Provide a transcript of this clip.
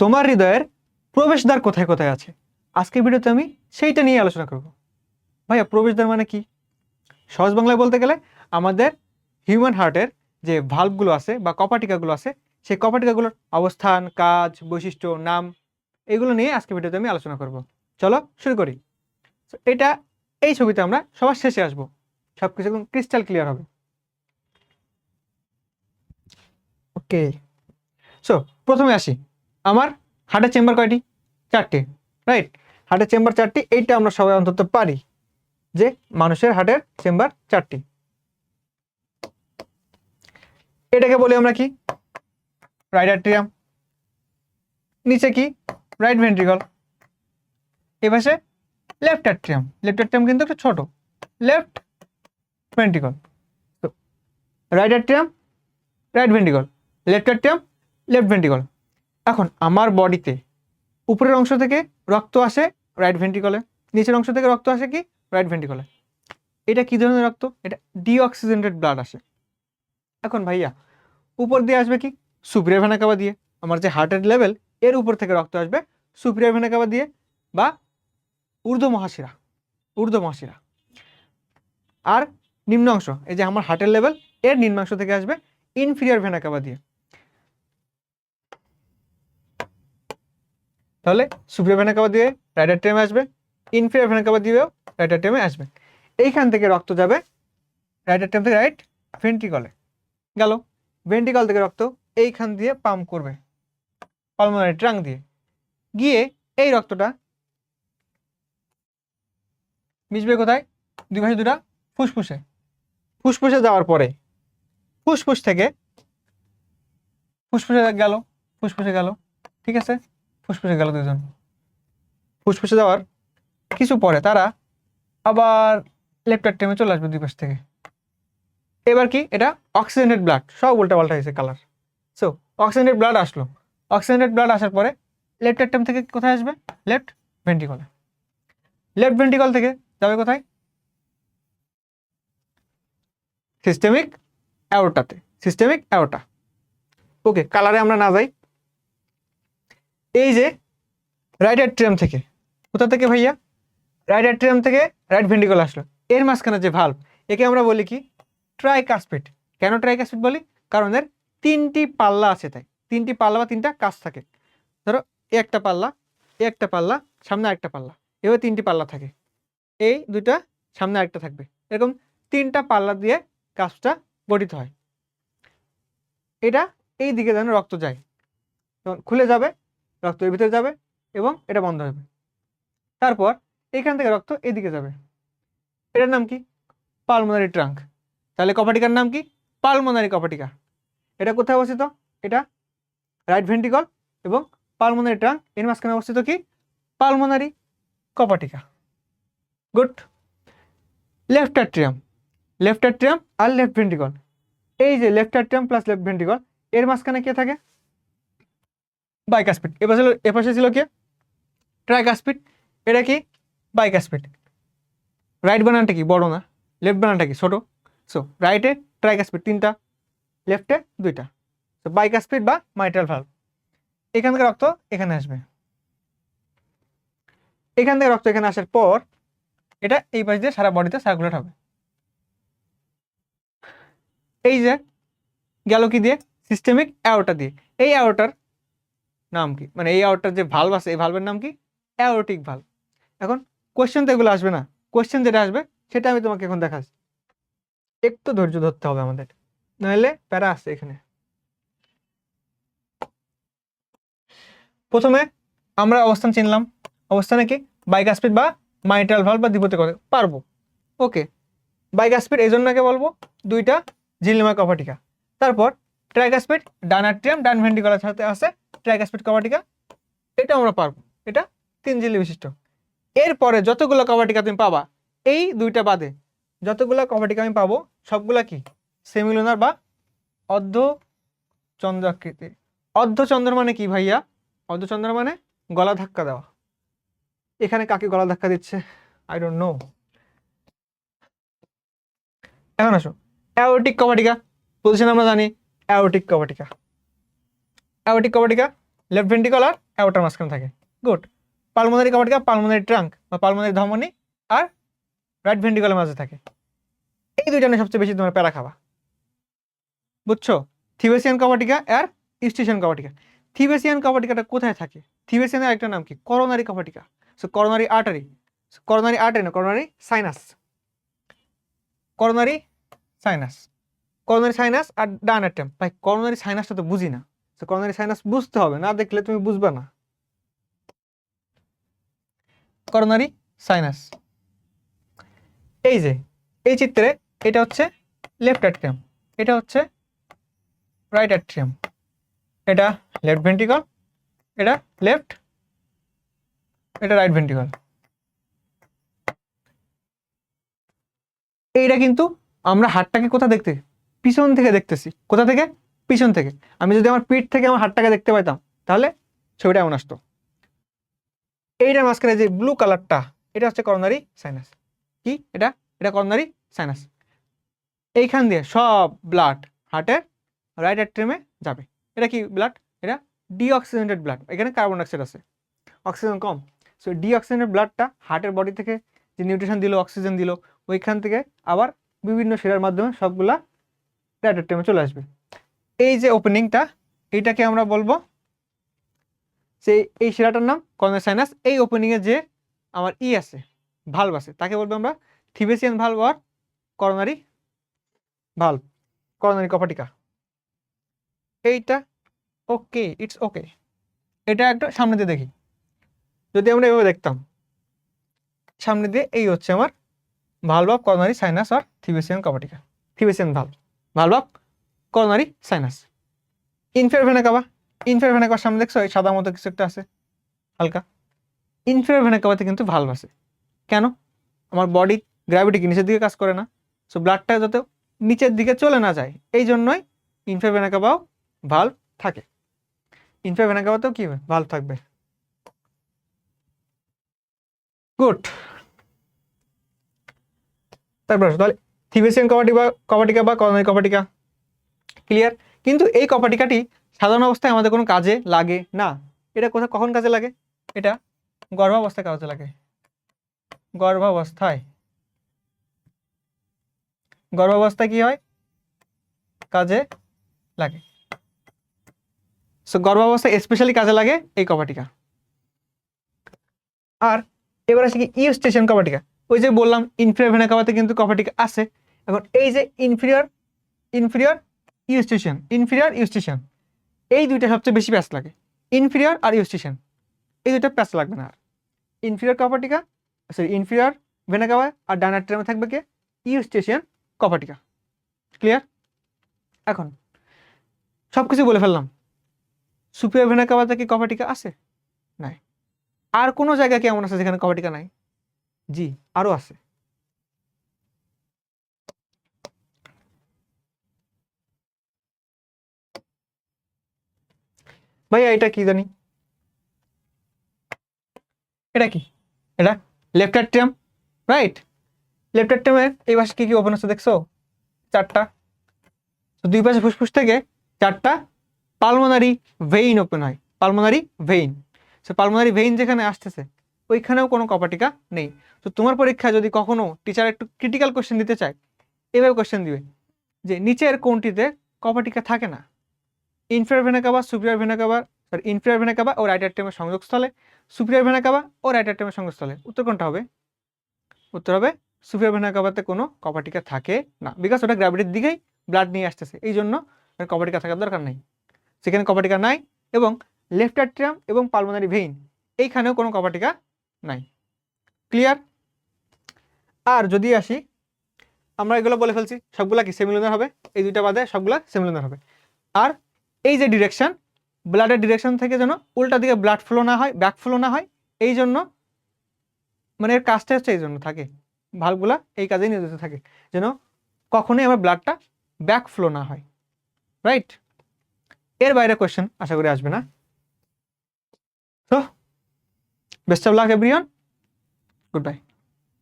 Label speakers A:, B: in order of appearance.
A: তোমার হৃদয়ের প্রবেশদ্বার কোথায় কোথায় আছে? আজকের ভিডিওতে আমি সেইটা নিয়ে আলোচনা করব। ভাইয়া, প্রবেশদ্বার মানে কি? সহজ বাংলায় বলতে গেলে আমাদের হিউম্যান হার্টের যে ভাল্বগুলো আছে বা কপাটিকাগুলো আছে, সেই কপাটিকাগুলোর অবস্থান, কাজ, বৈশিষ্ট্য, নাম, এগুলো নিয়ে আজকের ভিডিওতে আমি আলোচনা করব। চলো শুরু করি। এটা এই ছবিতে আমরা সবার শেষে আসবো, সবকিছু একদম ক্রিস্টাল ক্লিয়ার হবে। ওকে, সো প্রথমে আসি। আমার হার্টের চেম্বার কয়টি? 4টি, রাইট? হার্টের চেম্বার 4টি, এইটা আমরা সবাই অন্তত পারি যে মানুষের হার্টের চেম্বার 4টি। এটাকে বলি আমরা কি? Right atrium. নিচে কি? Right ventricle. এ পাশে লেফট অ্যাট্রিয়াম। লেফট অ্যাট্রিয়াম কিন্তু একটু ছোট, লেফট ভেন্ট্রিকল। তো right atrium, right ventricle, left atrium, left ventricle. এখন আমার বডিতে উপরের অংশ থেকে রক্ত আসে রাইট ভেন্ট্রিকলে, নিচের অংশ থেকে রক্ত আসে কি? রাইট ভেন্ট্রিকলে। এটা কি ধরনের রক্ত? এটা ডিঅক্সিজেনেটেড ব্লাড আসে। এখন ভাইয়া, উপর দিয়ে আসবে কি? সুপিরিয়র ভেনা কাভা দিয়ে। আমার যে হার্টের লেভেল, এর উপর থেকে রক্ত আসবে সুপিরিয়র ভেনা কাভা দিয়ে বা ঊর্ধ্ব মহাশিরা। আর নিম্ন অংশ, এই যে আমার হার্টের লেভেল, এর নিম্নাংশ থেকে আসবে ইনফিরিয়র ভেনা কাভা দিয়ে। তাহলে সুপিরিয়র ভেনা কাভা দিয়ে রাইট অ্যাট্রিয়ামে আসবে, ইনফিরিয়র ভেনা কাভা দিয়েও রাইট অ্যাট্রিয়ামে আসবে। এইখান থেকে রক্ত যাবে রাইট অ্যাট্রিয়াম থেকে রাইট ভেন্ট্রিকলে গেল। ভেন্ট্রিকল থেকে রক্ত এইখান দিয়ে পাম্প করবে পালমোনারি ট্রাঙ্ক দিয়ে, গিয়ে এই রক্তটা মিশবে কোথায়? দুই পাশে দুটা ফুসফুসে। ফুসফুসে যাওয়ার পরে ফুসফুস থেকে ফুসফুসে গেল, ঠিক আছে? ফুসফুসে গেল দুজন। ফুসফুসে যাওয়ার কিছু পরে তারা আবার লেফট অ্যাট্রিয়ামে চলে আসবে দুই পাশ থেকে। এবার কি? এটা অক্সিজেনেটেড ব্লাড, সব উল্টা পাল্টা হয়েছে কালার। সো অক্সিজেনেটেড ব্লাড আসলো। অক্সিজেনেটেড ব্লাড আসার পরে লেফট অ্যাট্রিয়াম থেকে কোথায় আসবে? লেফট ভেন্ট্রিকলে। লেফট ভেন্ট্রিকল থেকে যাবে কোথায়? সিস্টেমিক অ্যাওর্টাতে। Systemic aorta. ওকে, কালারে আমরা না যাই। এই যে রাইট অ্যাট্রিয়াম থেকে, কোথা থেকে ভাইয়া? রাইট অ্যাট্রিয়াম থেকে রাইট ভেন্ট্রিকল আসলো। এর মাঝখানে যে ভাল্ব, একে আমরা বলি কি? ট্রাইকাসপিড। কেন ট্রাইকাসপিড বলি? কারণ এর 3টি পাল্লা আছে, তাই 3টি পাল্লা বা 3টা কাজ থাকে। ধরো একটা পাল্লা, একটা পাল্লা, সামনে আরেকটা পাল্লা, এভাবে 3টি পাল্লা থাকে। এই দুইটা, সামনে আরেকটা থাকবে, এরকম 3টা পাল্লা দিয়ে কাজটা গঠিত হয়। এটা এই দিকে যেন রক্ত যায়, তখন খুলে যাবে, রক্ত এর ভিতরে যাবে এবং এটা বন্ধ হবে। তারপর এখান থেকে রক্ত এদিকে যাবে। এটার নাম কি? Pulmonary trunk. তাহলে কপাটিকার নাম কি? পালমোনারি কপাটিকা। এটা কোথায় অবস্থিত? এটা রাইট ভেন্ট্রিকল এবং পালমোনারি ট্রাঙ্ক, এর মাঝখানে অবস্থিত কি? পালমোনারি কপাটিকা। গুড। লেফট অ্যাট্রিয়াম আর লেফট ভেন্ট্রিকল। এই যে left atrium plus left ventricle, এর মাঝখানে কে থাকে? বাইকাসপিড। এপাশে ছিল কে? ট্রাইকাসপিড। এটা কি? বাইকাসপিড। রাইট বানানটা কি? বড় না? লেফট বানানটা কি? ছোট। সো রাইটে ট্রাইকাসপিড 3টা, লেফটে 2টা। তো বাইকাসপিড বা মাইট্রাল ভালভ। এখান থেকে রক্ত এখানে আসবে, এখান থেকে রক্ত এখানে আসার পর এটা এই পাশ দিয়ে সারা বডিতে সার্কুলেট হবে। এই যে গেল কি দিয়ে? সিস্টেমিক অ্যাওর্টা দিয়ে। এই অ্যাওর্টার নাম কি? মানে এই অ্যাওর্টার যে ভালভ আছে, এই ভালভের নাম কি? Aortic valve. এখন কোয়েশ্চেন তো এগুলো আসবে না, কোয়েশ্চেন যেটা আসবে সেটা আমি তোমাকে এখন দেখাচ্ছি। একটু ধৈর্য ধরতে হবে আমাদের, নাহলে প্যারা আছে এখানে। প্রথমে আমরা অবস্থান চিনলাম। অবস্থানে কি? বাইকাসপিড বা মাইট্রাল ভালভ বা দ্বিপতি করে পারবো। ওকে, বাইকাসপিড এই জন্য বলবো, 2টা ঝিল্লিময় কপাটিকা। তারপর ট্রাইকাসপিড, ডান অ্যাট্রিয়াম ডান ভেন্ট্রিকলের সাথে আছে ট্রাইকাসপিড কপাটিকা, এটা আমরা পারবো। এটা 3 ঝিল্লি বিশিষ্ট। এরপরে যতগুলো কপাটিকা তুমি পাবা, এই 2টা বাদে যতগুলো কপাটিকা আমি পাবো সবগুলা কি? সেমিলুনার বা অর্ধচন্দ্র আকৃতির। অর্ধচন্দ্র মানে কি ভাইয়া? অর্ধচন্দ্র মানে গলা ধাক্কা দেওয়া। এখানে কাকে গলা ধাক্কা দিচ্ছে? I don't know. এখন আসো অ্যাওর্টিক কপাটিকা পজিশন আমরা জানি। অ্যাওর্টিক কপাটিকা লেফট ভেন্ট্রিকল আর অ্যাওর্টার মাঝখানে থাকে। গুড। পালমোনারি কপাটিকা পালমোনারি ট্রাঙ্ক বা পালমোনারি ধমনী আর রাইট ভেন্ট্রিকলের মাঝে থাকে। এই দুইটা নিয়ে সবচেয়ে বেশি তোমরা প্যারা খাবা, বুঝছো? থিবেসিয়ান কপাটিকা আর ইউস্টিশিয়ান কপাটিকা। থিবেসিয়ান কপাটিকাটা কোথায় থাকে? থিবেসিয়ানের আরেকটা নাম কি? করোনারি কপাটিকা। So coronary artery, coronary artery না, coronary sinus, coronary sinus, coronary sinus আর ডান অ্যাটেম। ভাই করোনারি সাইনাসটা তো বুঝি না, তো করোনারি সাইনাস বুঝতে হবে, না দেখলে তুমি বুঝবে না। করোনারি সাইনাস এই যে এই চিত্রে, এটা হচ্ছে লেফট অ্যাট্রিয়াম, এটা হচ্ছে রাইট অ্যাট্রিয়াম, এটা লেফট ভেন্ট্রিকল, এটা লেফট, এটা রাইট ভেন্ট্রিকল। এইটা কিন্তু আমরা হাড়টাকে কোথা দেখতে, পিছন থেকে দেখতেছি। কোথা থেকে? পিছন থেকে। আমি যদি আমার পিঠ থেকে আমার হাড়টাকে দেখতে পাইতাম তাহলে ছবিটা এমন আসতো। এইটার মাঝখানে যে ব্লু কালারটা, এটা হচ্ছে করোনারি সাইনাস। কি এটা? এটা করোনারি সাইনাস। এইখান দিয়ে সব ব্লাড হার্টের রাইট অ্যাট্রিয়ামে যাবে। এটা কি ব্লাড? এটা ডিঅক্সিজেনেটেড ব্লাড। এখানে কার্বন ডাইঅক্সাইড আছে, অক্সিজেন কম। সো ডিঅক্সিজেনেটেড ব্লাডটা হার্টের বডি থেকে যে নিউট্রিশন দিল, অক্সিজেন দিল, ওইখান থেকে আবার বিভিন্ন শিরার মাধ্যমে সবগুলা রাইট অ্যাট্রিয়ামে চলে আসবে। এই যে ওপেনিংটা, এইটাকে আমরা বলবো যে এই শিরাটার নাম করোনারি সাইনাস। এই ওপেনিংয়ে যে আমার আছে, ভালভ আছে, তাকে বলবো আমরা থিবেসিয়ান ভালভ আর করোনারি ভালভ, করোনারি কপাটিকা। এইটা ওকে, ইটস ওকে। এটা একটা সামনে দিয়ে দেখি, যদি আমরা এভাবে দেখতাম সামনে দিয়ে, এই হচ্ছে আমার ভালভ অফ করোনারি সাইনাস আর থিবেসিয়ান কপাটিকা, Thebesian valve, valve of coronary sinus. Inferior vena cava, inferior vena কাভার সামনে দেখছো এই সাদা মতো কিছু একটা আছে হালকা, ইনফেরিয়র ভেনা কাভাতে কিন্তু ভালভ আছে। কেন? আমার বডি গ্র্যাভিটি কি নিচের দিকে কাজ করে না? সো ব্লাডটা যাতে নিচের দিকে চলে না যায়, এই জন্যই ইনফেরিয়র ভেনা কাভাও ভালভ থাকে। ইনফেরিয়র ভেনা কাভাতেও কি ভালভ থাকবে। গুড। তারপর তাহলে থিবেসিয়ান কপাটিকা বা করোনারি কপাটিকা ক্লিয়ার। কিন্তু এই কপাটিকাটি সাধারণ অবস্থায় আমাদের কোনো কাজে লাগে না। এটা কোথায় কখন কাজে লাগে? এটা গর্ভাবস্থায় কাজে লাগে, গর্ভাবস্থায়। গর্ভাবস্থায় কি হয়? কাজে লাগে। সো গর্ভাবস্থায় স্পেশালি কাজে লাগে এই কপাটিকা। আর এবার আসি কি ইউস্টেশন কপাটিকা। ওই যে বললাম ইনফেরিয়র ভেনা কাভাতে কিন্তু কপাটিকা আছে। এখন এই যে ইনফেরিয়র ইউস্টেশন, ইনফেরিয়র ইউস্টেশন, এই দুইটা সবচেয়ে বেশি প্যাচ লাগে। ইনফেরিয়র আর ইউস্টেশন, এই দুইটা প্যাচ লাগবে না। আর ইনফেরিয়র কপাটিকা, সরি ইনফেরিয়র ভেনা কাভা আর ডান অ্যাট্রিয়ামে থাকবে কি? ইউস্টেশন কপাটিকা। ক্লিয়ার? এখন সবকিছু বলে ফেললাম। সুপিরিয়র ভেনা কাভাতে কি কপাটিকা আছে? নাই। আর কোনো জায়গায় কি এমন আছে যেখানে কপাটিকা নাই? জি, আরো আছে। ভাইয়া এটা কি জানি, এটা কি? এটা লেফট অ্যাট্রিয়াম, রাইট? লেফট অ্যাট্রিয়ামের এই পাশে কি কি ওপেন আছে দেখছো? চারটা। তো দুই পাশে ফুসফুস থেকে চারটা পালমোনারি ভেইন ওপেন হয়, pulmonary vein. So pulmonary vein যেখানে আসতেছে ওইখানেও কোনো কপাটিকা নেই। তো তোমার পরীক্ষায় যদি কখনো টিচার একটু ক্রিটিক্যাল কোশ্চেন দিতে চায়, এভাবে কোশ্চেন দিবে যে নিচের কোনটিতে কপাটিকা থাকে না? Inferior vena cava, superior vena cava, sorry inferior vena cava ও রাইট অ্যাট্রিয়ামের সংযোগস্থলে, সুপিরিয়র ভেনা কাভা ও রাইট অ্যাট্রিয়ামের সংযোগস্থলে। উত্তর কোনটা হবে? উত্তর হবে সুপিরিয়র ভেনা কাভাতে কোনো কপাটিকা থাকে না, বিকজ ওটা গ্র্যাভিটির দিকেই ব্লাড নিয়ে আসতেছে, এই জন্য কপাটিকা থাকার দরকার নেই। সেখানে কপাটিকা নাই। এবং লেফট অ্যাট্রিয়াম এবং পালমোনারি ভেইন এইখানেও কোনো কপাটিকা নাই। ক্লিয়ার? আর যদি আসি, আমরা এগুলো বলে ফেলছি সবগুলা কি সেমিলুনার হবে, এই দুইটা বাদে সবগুলা সেমিলুনার হবে। আর এই যে ডিরেকশন, ব্লাডের ডিরেকশন থেকে যেন উল্টা দিকে ব্লাড ফ্লো না হয়, ব্যাক ফ্লো না হয়, এই জন্য মানে এর কাজটা হচ্ছে এই জন্য থাকে, ভালভগুলা এই কাজেই নিয়োজিত থাকে, যেন কখনোই আমার ব্লাডটা ব্যাক ফ্লো না হয়, রাইট? এর বাইরে কোয়েশ্চেন আশা করি আসবে না। তো best of luck everyone, good bye.